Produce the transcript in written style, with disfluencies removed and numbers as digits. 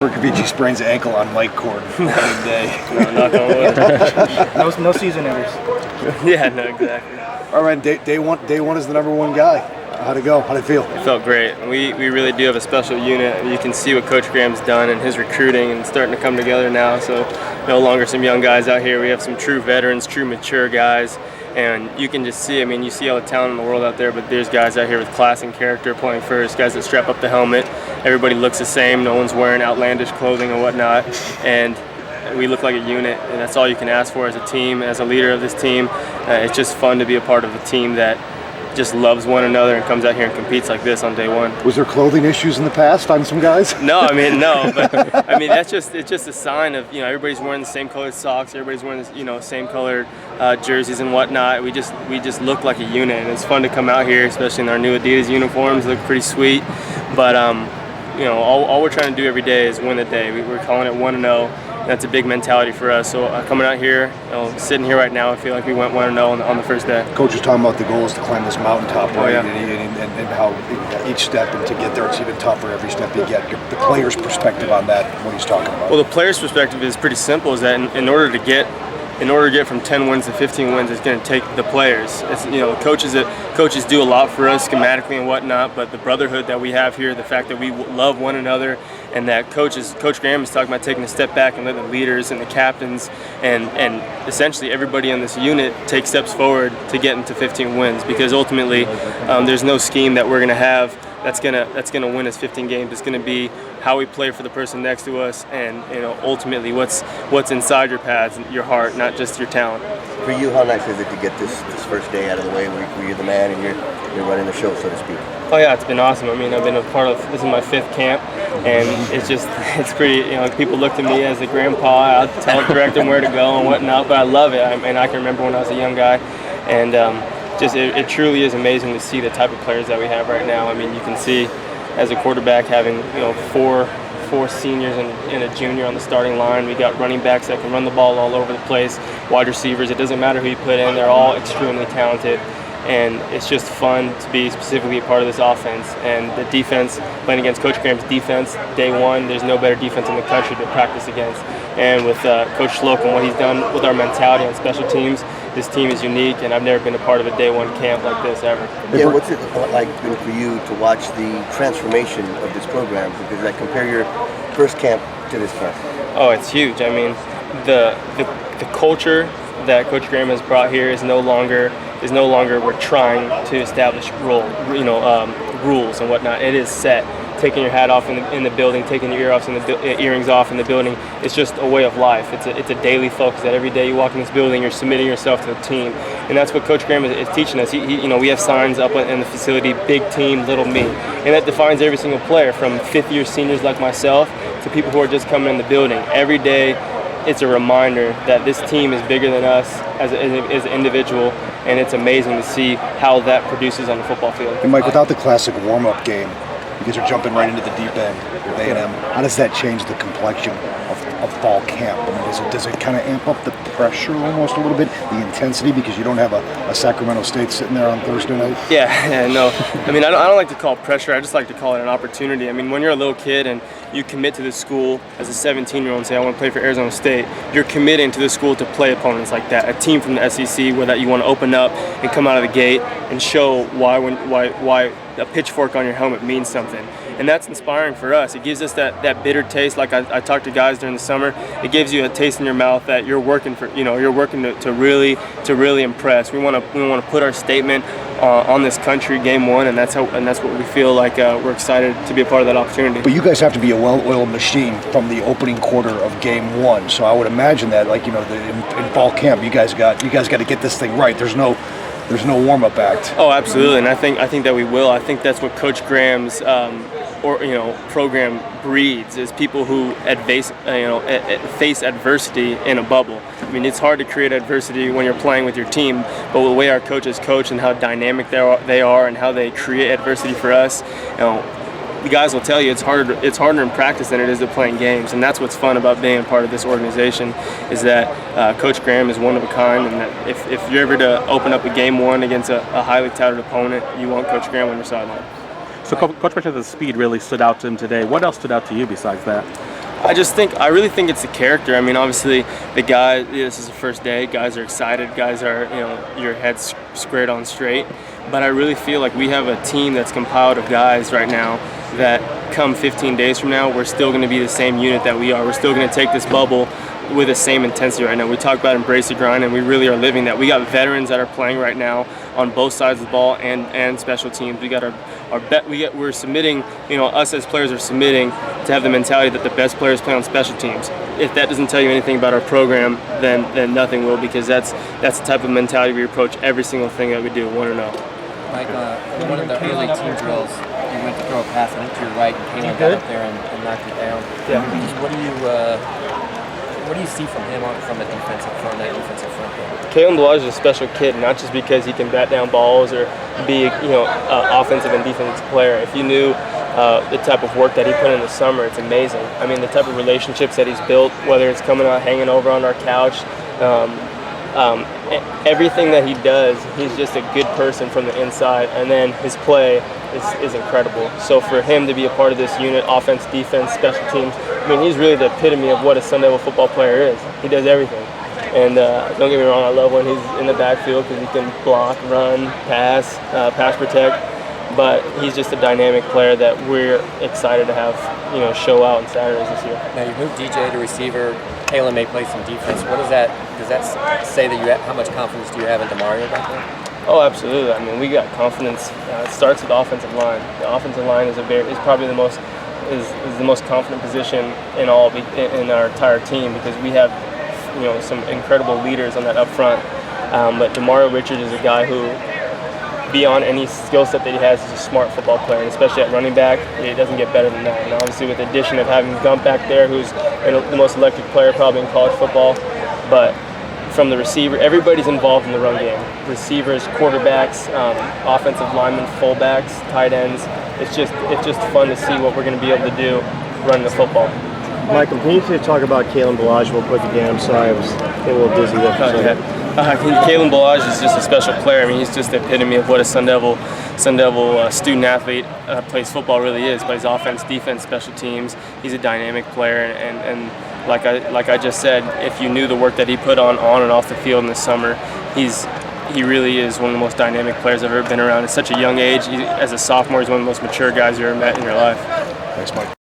Bercovici sprains ankle on Mike Cord opening day. No, knock on wood. No season enders. Yeah, no, exactly. All right, day one is the #1 guy. How'd it go? How'd it feel? It felt great. We really do have a special unit. You can see what Coach Graham's done in his recruiting and starting to come together now. So no longer some young guys out here. We have some true veterans, true mature guys. And you can just see, I mean, you see all the talent in the world out there, but there's guys out here with class and character playing first, guys that strap up the helmet. Everybody looks the same. No one's wearing outlandish clothing and whatnot. And we look like a unit, and that's all you can ask for as a team, as a leader of this team. It's just fun to be a part of a team that just loves one another and comes out here and competes like this on day one. Was there clothing issues in the past on some guys? No, I mean, no, but I mean, it's just a sign of, you know, everybody's wearing the same colored socks, everybody's wearing this, you know, same colored jerseys and whatnot. We just look like a unit, and it's fun to come out here, especially in our new Adidas uniforms. They look pretty sweet, but you know, all we're trying to do every day is win the day. We're calling it 1-0. That's a big mentality for us. So coming out here, you know, sitting here right now, I feel like we went 1-0 on the first day. Coach was talking about the goal is to climb this mountaintop, right? Oh, yeah. And how each step, and to get there, it's even tougher every step you get. The player's perspective on that, what he's talking about. Well, the player's perspective is pretty simple. Is that in order to get from 10 wins to 15 wins, it's going to take the players. It's, you know, coaches do a lot for us schematically and whatnot, but the brotherhood that we have here, the fact that we love one another, and that Coach Graham is talking about taking a step back and letting the leaders and the captains and essentially everybody in this unit take steps forward to get into 15 wins, because ultimately there's no scheme that we're going to have that's gonna win us 15 games. It's gonna be how we play for the person next to us, and you know, ultimately what's inside your pads, your heart, not just your talent. For you, how nice is it to get this first day out of the way where you're the man and you're running the show, so to speak? Oh yeah, it's been awesome. I mean, I've been a part of, this is my 5th camp, and it's pretty, you know, people look to me as the grandpa. I'll direct them where to go and whatnot, but I love it. I can remember when I was a young guy, and it truly is amazing to see the type of players that we have right now. I mean, you can see as a quarterback having, you know, four seniors and a junior on the starting line. We got running backs that can run the ball all over the place, wide receivers. It doesn't matter who you put in. They're all extremely talented. And it's just fun to be specifically a part of this offense. And the defense, playing against Coach Graham's defense, day one, there's no better defense in the country to practice against. And with Coach Schlock and what he's done with our mentality on special teams, this team is unique, and I've never been a part of a day one camp like this ever. Yeah, what's it like been for you to watch the transformation of this program? Because I compare your first camp to this camp. Oh, it's huge. I mean, the culture that Coach Graham has brought here is no longer we're trying to establish rules and whatnot. It is set. Taking your hat off in the building, taking your earrings off in the building. It's just a way of life. It's a daily focus. That every day you walk in this building, you're submitting yourself to the team, and that's what Coach Graham is teaching us. You know, we have signs up in the facility: big team, little me, and that defines every single player, from 5th-year seniors like myself to people who are just coming in the building. Every day, it's a reminder that this team is bigger than us as an individual, and it's amazing to see how that produces on the football field. And Mike, without the classic warm-up game, you guys are jumping right into the deep end with A&M. How does that change the complexion of fall camp? I mean, does it kind of amp up the pressure almost a little bit, the intensity, because you don't have a Sacramento State sitting there on Thursday night? Yeah, no. I mean, I don't like to call it pressure. I just like to call it an opportunity. I mean, when you're a little kid and you commit to this school as a 17-year-old and say, I want to play for Arizona State, you're committing to this school to play opponents like that, a team from the SEC where that you want to open up and come out of the gate and show why a pitchfork on your helmet means something. And that's inspiring for us. It gives us that bitter taste. Like I talked to guys during the summer, it gives you a taste in your mouth that you're working for. You know, you're working to really impress. We want to put our statement on this country game one, and that's what we feel like we're excited to be a part of that opportunity. But you guys have to be a well-oiled machine from the opening quarter of game one. So I would imagine that, like, you know, in fall camp, you guys got to get this thing right. There's no warm-up act. Oh, absolutely, and I think that we will. I think that's what Coach Graham's program breeds, is people who face adversity in a bubble. I mean, it's hard to create adversity when you're playing with your team, but the way our coaches coach and how dynamic they are and how they create adversity for us, you know, the guys will tell you it's harder in practice than it is to playing games, and that's what's fun about being a part of this organization, is that Coach Graham is one of a kind, and that if you're ever to open up a game one against a highly touted opponent, you want Coach Graham on your sideline. So Coach mentioned the speed really stood out to him today. What else stood out to you besides that? I really think it's the character. I mean, obviously, the guy. This is the first day. Guys are excited. Guys are, your head's squared on straight. But I really feel like we have a team that's compiled of guys right now that come 15 days from now, we're still going to be the same unit that we are. We're still going to take this bubble with the same intensity right now. We talk about embrace the grind, and we really are living that. We got veterans that are playing right now on both sides of the ball and special teams. We got we're submitting, us as players are submitting to have the mentality that the best players play on special teams. If that doesn't tell you anything about our program, then nothing will, because that's the type of mentality we approach every single thing that we do, win or no. Mike, one of the early team drills, you went to throw a pass, I think to your right, and Caleb got up there and knocked it down. Yeah. What do you see from him from that defensive front there? Kalen Balaj is a special kid, not just because he can bat down balls or be, offensive and defensive player. If you knew the type of work that he put in the summer, it's amazing. I mean, the type of relationships that he's built, whether it's coming out, hanging over on our couch, everything that he does, he's just a good person from the inside, and then his play is incredible. So for him to be a part of this unit, offense, defense, special teams, I mean, he's really the epitome of what a Sun Devil football player is. He does everything. And don't get me wrong, I love when he's in the backfield because he can block, run, pass protect. But he's just a dynamic player that we're excited to have, show out on Saturdays this year. Now you moved DJ to receiver. Kalen may play some defense. Does that say that how much confidence do you have in DeMario back there? Oh, absolutely. I mean, we got confidence. It starts with the offensive line. The offensive line is probably the most confident position in our entire team, because we have some incredible leaders on that up front. But DeMario Richards is a guy who, beyond any skill set that he has, is a smart football player, and especially at running back, it doesn't get better than that. And obviously with the addition of having Gump back there, who's the most electric player probably in college football, but from the receiver, everybody's involved in the run game. Receivers, quarterbacks, offensive linemen, fullbacks, tight ends. It's just fun to see what we're going to be able to do running the football. Michael, can you talk about Kalen Balaj real quick again? I'm sorry, I was a little dizzy there for a second. Kalen Balaj is just a special player. I mean, he's just the epitome of what a Sun Devil student athlete plays football really is. Plays offense, defense, special teams. He's a dynamic player, and like I just said, if you knew the work that he put on and off the field in the summer, he really is one of the most dynamic players I've ever been around. At such a young age, as a sophomore, he's one of the most mature guys you ever met in your life. Thanks, Mike.